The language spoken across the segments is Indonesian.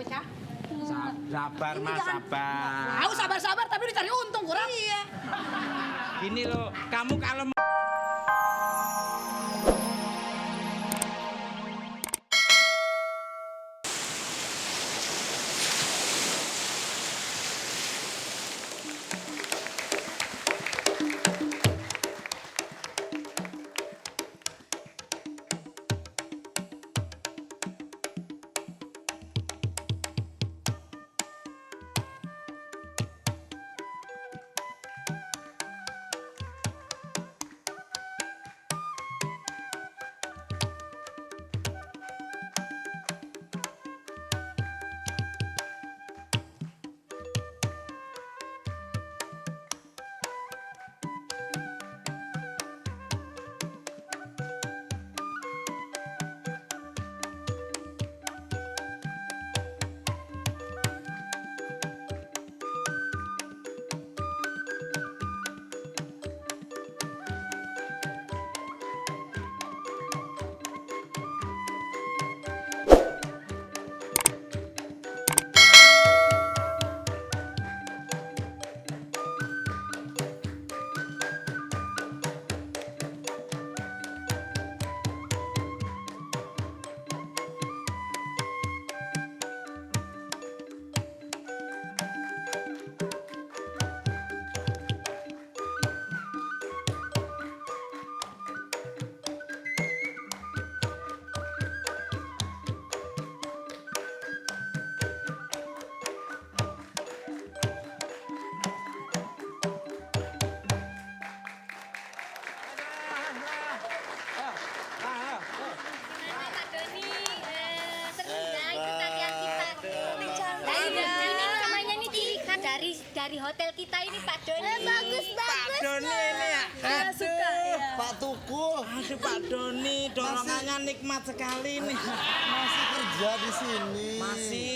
bocah. Sabar Mas, sabar. Aku sabar-sabar tapi dicari untung kurang. Iya. Gini loh, kamu kalau dari hotel kita ini Pak Doni. Bagus. Pak Doni ini ya. Suka ya. Pak Tukul Aduh Pak Doni, dorongannya nikmat sekali nih. masih kerja di sini. Masih.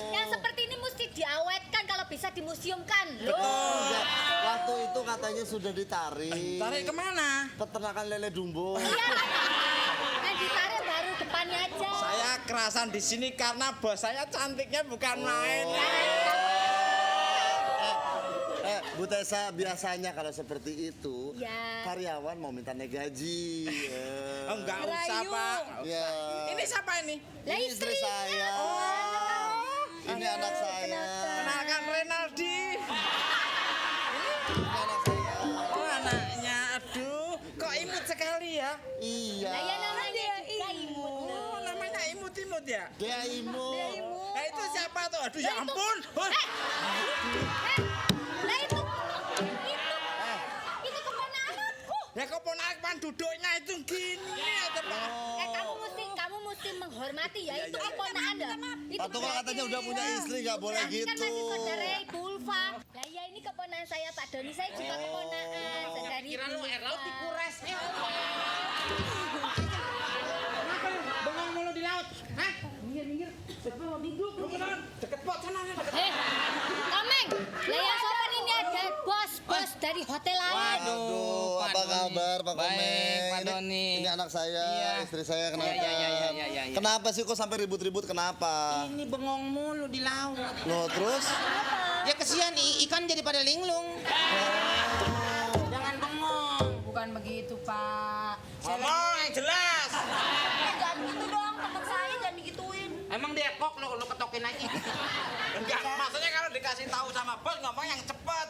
Yang seperti ini mesti diawetkan kalau bisa dimuseumkan. Loh. Enggak, waktu itu katanya sudah ditarik. Tarik kemana? Peternakan lele dumbo. Iya. Nah, ditarik baru depannya aja. Saya kerasan di sini karena bos saya cantiknya bukan main. Bu Tessa, biasanya kalau seperti itu Ya. karyawan mau minta naik gaji. Oh, enggak usah Pak. Nggak usah. Ya. Ini siapa ini? Lah Ini istri istrinya. saya. Ini anak saya. Kenalkan Renaldi. Ini anak saya. Oh anaknya, aduh, kok imut sekali ya? Iya. Lah ya namanya juga imut. Oh namanya imut-imut ya? Dia imut. Nah itu siapa tuh? Aduh ya ampun. Lah itu keponakanku. Ya keponakan duduknya itu gini aja Pak. Kamu mesti menghormati ya, itu keponakan dah. Itu Pak Tukul katanya udah punya istri, nggak boleh Kan gitu. masih saudara Ibu Ulfa. Lah ya ini keponakan saya Pak Doni, saya juga keponakan. Saudari Kira lu Ibu air laut Ulfa. dikures. Kenapa bengong mulu di laut? Hah? Minggir. Siapa mau duduk? Lu kenalan? Deket pot sana. Komeng, lah yang sopan ini ada bos dari hotel lain. Aduh, Pak apa Doni. kabar Pak Baik, Komeng? Pak Doni. Ini anak saya, Iya. istri saya kenapa? Iya. Kenapa sih kok sampai ribut-ribut? Kenapa? Ini bengong mulu di laut. Loh, terus? Ya kesian ikan jadi pada linglung. Jangan bengong. Bukan begitu, Pak. Ngomong yang jelas. Jangan gitu dong, teman saya jangan digituin. Emang dia kok lo ketokin aja. Enggak, maksudnya kalau dikasih tahu sama bos ngomong yang cepet.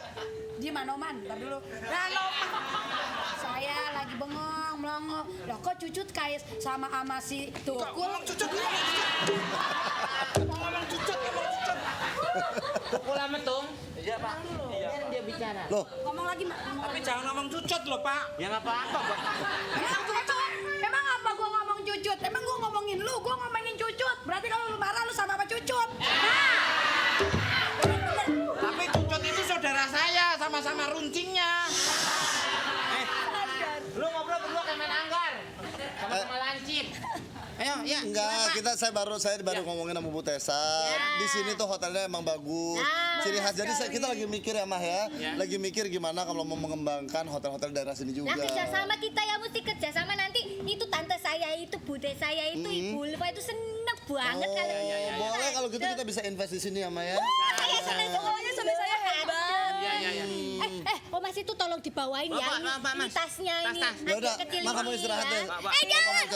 Dia manoman, ntar dulu. Saya lagi bengong, melongo. Loh kok cucut kayak sama si Tukul? Ngomong cucut. Ngomong cucut. Pukul sama tung. Iya Pak. Iya. Biar dia bicara. Loh, Ngomong lagi, Mak. Tapi jangan ngomong cucut loh Pak. Ya nggak apa-apa, Pak. Emang cucut? Emang apa gua ngomong cucut? Emang gua ngomongin lu, gua ngomongin cucut. Berarti kalau lu marah lu sama cucut. Tapi cucut itu saudara saya, sama-sama runcingnya. Lu ngobrol berdua kayak main anggar. Sama-sama lancip. Ayo, ya. enggak, saya baru ngomongin sama Bu Tessa. Di sini tuh hotelnya emang bagus. Ciri khas. Jadi kita lagi mikir ya, Mah ya. Lagi mikir gimana kalau mau mengembangkan hotel-hotel daerah sini juga. Nah kerjasama kita ya mesti kerjasama nanti itu tante saya itu bude saya itu Ibu Ulfa itu seneng banget kalau ini. Boleh kalau gitu kita bisa invest di sini ya, Ma ya. Saya senang semuanya sampai saya hebat. Iya. Oh Mas itu tolong dibawain ya. Bapak, Ini Mas. tasnya ini. Tas. Ya udah, Adik kecil Ma kamu ini istirahat ya. deh.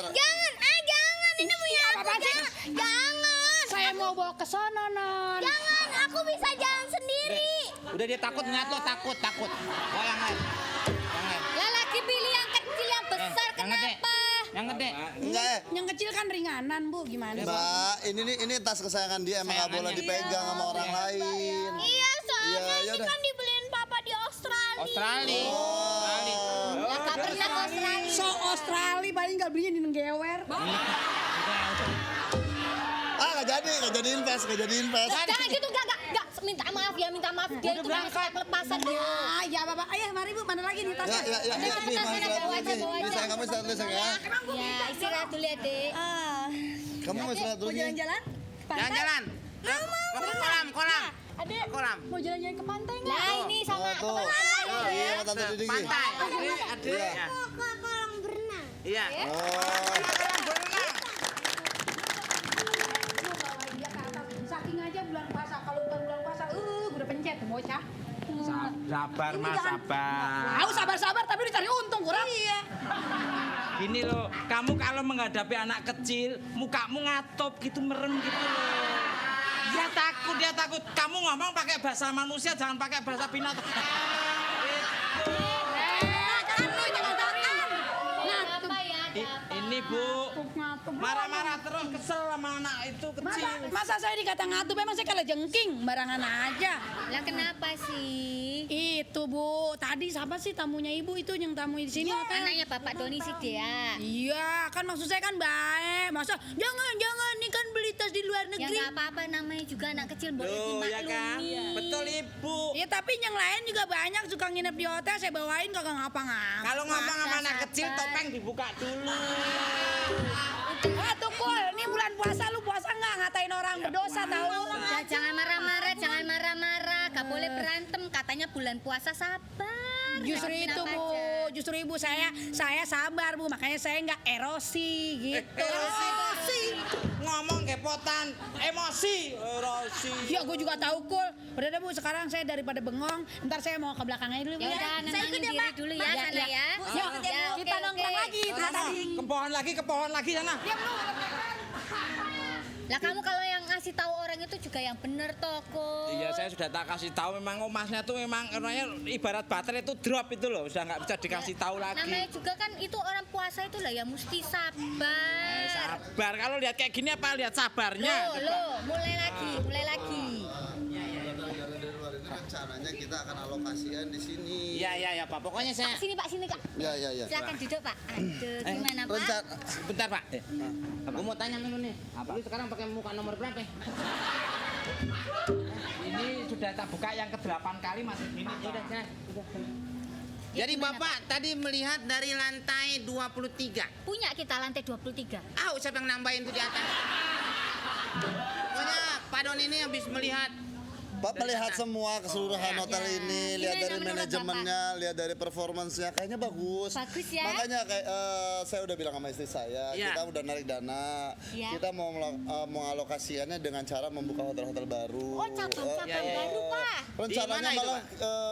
Jangan. Ini punya aku. Apaan sih? Jangan. Saya mau bawa ke sana, Non. Jangan, aku bisa jalan sendiri. Udah dia takut ngeliat lo, takut. Oh yang lain. Lah lagi pilih yang kecil yang besar yang gede. kenapa? Yang gede. Enggak Yang kecil kan ringanan, Bu. Gimana? Mbak, ini tas kesayangan dia emang nggak boleh dipegang sama orang lain. Iya, soalnya Iya, ini yaudah. kan dibeliin papa di Australia. Australia. Lah gak pernah ke Australia. So Australia paling nggak belinya di Ngewer. Nggak jadi invest. Jangan gitu, enggak. Minta maaf dia itu udah saya pelepasan dia. Ya, Bapak. Ayo, mari Bu. Mana lagi nih tasnya? Ya, nih, Ma, bawa aja. Nih, sayang kamu istirahat dulu, sayang ya. Ya, istirahat dulu ya, Dek. Kamu mau istirahat dulu Mau nih. jalan-jalan? Jalan-jalan. Mau ke kolam. Adek, Kolam. mau jalan-jalan ke pantai nggak? Lah ini sama Tuh. Iya, sama Tante Didi. Pantai. Adik. Iya. ke kolam berenang. Iya. Saking aja bulan puasa. Kalau bukan bulan puasa, udah pencet tuh bocah. Sabar Mas, sabar. Tahu sabar-sabar tapi dicari untung kurang. Iya. Gini loh, kamu kalau menghadapi anak kecil, mukamu ngatop gitu, merem gitu loh. Dia takut. Kamu ngomong pakai bahasa manusia, jangan pakai bahasa binatang. Kan lu jangan tarik. Apa ya? Ini Bu, Ngatup. marah-marah terus, kesel sama anak itu kecil. Masa saya dikata ngatup, memang saya kalah jengking, barangan aja. Lah kenapa sih? Itu Bu, tadi siapa sih tamunya Ibu itu yang tamu di sini hotel? Anaknya Bapak Doni sih dia. Iya, kan maksud saya kan baik. Masa jangan nih kan beli tas di luar Ya negeri. nggak apa-apa, namanya juga anak kecil boleh Loh, ya kan? dimaklumi. Betul Ibu. Ya tapi yang lain juga banyak suka nginep di hotel, saya bawain kagak ngapa-ngapa. Kalau ngomong sama anak Sabar. kecil, topeng dibuka dulu. Ah tuh Kul, ini bulan puasa lu puasa nggak ngatain orang berdosa tahu? Ya, jangan marah-marah, gak boleh berantem. Katanya bulan puasa sabar. Justru Maafin itu apa Bu, aja. justru Ibu saya sabar Bu, makanya saya nggak erosi gitu. Erosi. Ngomong kepotan, emosi. Erosi. Ya gue juga tahu Kul. Udah deh Bu, sekarang saya daripada bengong, ntar saya mau ke belakangnya dulu Bu. Ya udah, nenangin diri dulu ya sana ya. Ya, kita nongkrong lagi itu tadi. Ke pohon lagi sana. Lah kamu kalau yang ngasih tahu orang itu juga yang bener toko. Iya, saya sudah tak kasih tahu, memang emasnya tuh memang orangnya ibarat baterai itu drop itu loh, sudah nggak bisa dikasih tahu lagi. Namanya juga kan itu orang puasa itu lah ya mesti sabar. Sabar, kalau lihat kayak gini apa lihat sabarnya? Loh, mulai lagi. Rencananya kita akan alokasikan di sini. Iya, Pak. Pokoknya saya Sini Pak, sini Kak. Ya. Silakan duduk Pak. Aduh, gimana Pak? Rencana Bentar Pak. Gue mau tanya dulu nih. Lu sekarang pakai muka nomor berapa? Ini sudah tak buka yang ke-8 kali masih gini. Ya udah, saya. Jadi Bapak tadi melihat dari lantai 23. Punya kita lantai 23. Siapa yang nambahin tuh di atas? Pokoknya Pak Don ini habis melihat Pak melihat semua keseluruhan hotel ini, lihat Gimana dari menurut manajemennya, lihat dari performansnya, kayaknya bagus. Bagus ya. Makanya kayak saya udah bilang sama istri saya, Iya. kita udah narik dana, Iya. kita mau mengalokasikannya dengan cara membuka hotel-hotel baru. Oh, cabang-cabang iya. baru Pak. Rencananya Di mana itu, malah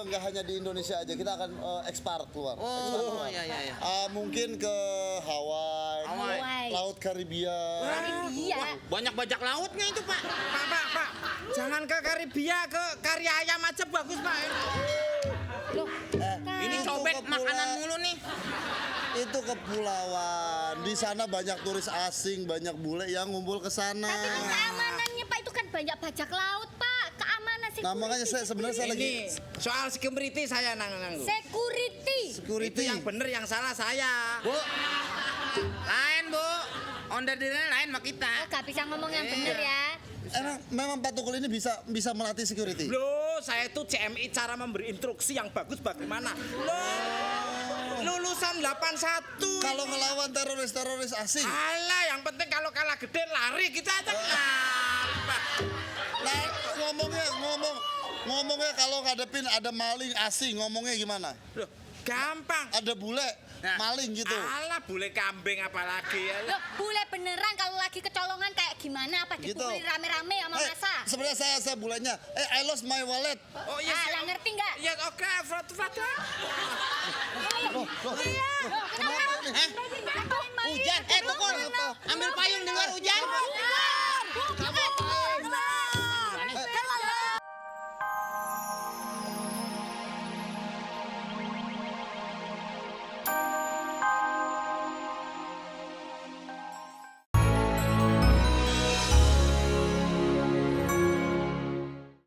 nggak hanya di Indonesia aja, kita akan ekspor keluar. Ekspor Oh, keluar. iya. Mungkin ke Hawaii, Hawaii. Laut Karibia. Iya. Banyak bajak lautnya itu Pak. Pak. Jangan ke Karibia, ke kari ayam aja bagus Pak. Loh, Ini Itu cobek kepulauan. makanan mulu nih. Itu kepulauan. Di sana banyak turis asing, banyak bule yang ngumpul ke sana. tapi kan keamanannya Pak itu kan banyak bajak laut Pak. Keamanan sih. Nah, makanya saya sebenarnya saya lagi Ini soal security saya nanggung. security. Itu security. yang bener, yang salah saya. Bu. Lain, Bu. Onder dirinya lain sama kita. Oh, gak bisa ngomong yang bener ya. Memang Pak Tukul ini bisa melatih security. Loh, saya itu CMI cara memberi instruksi yang bagus bagaimana? Loh, lulusan 81. Kalau ngelawan teroris asing. Alah, yang penting kalau kalah gede lari kita aja. Nah, ngomongnya kalau ngadepin ada maling asing, ngomongnya gimana? Loh, Gampang. ada bule maling gitu. Alah, bule kambing apalagi ya. Loh, bule beneran kalau lagi kecolongan kayak gimana? Apa Gitu. dipukuli rame-rame sama masa? Sebenarnya saya bulenya. I lost my wallet. Oh iya. Ah, lah ngerti nggak? Ya oke, Frat. Loh, Kenapa? kenapa ini? Dibantuin maling. Hujan, tukul.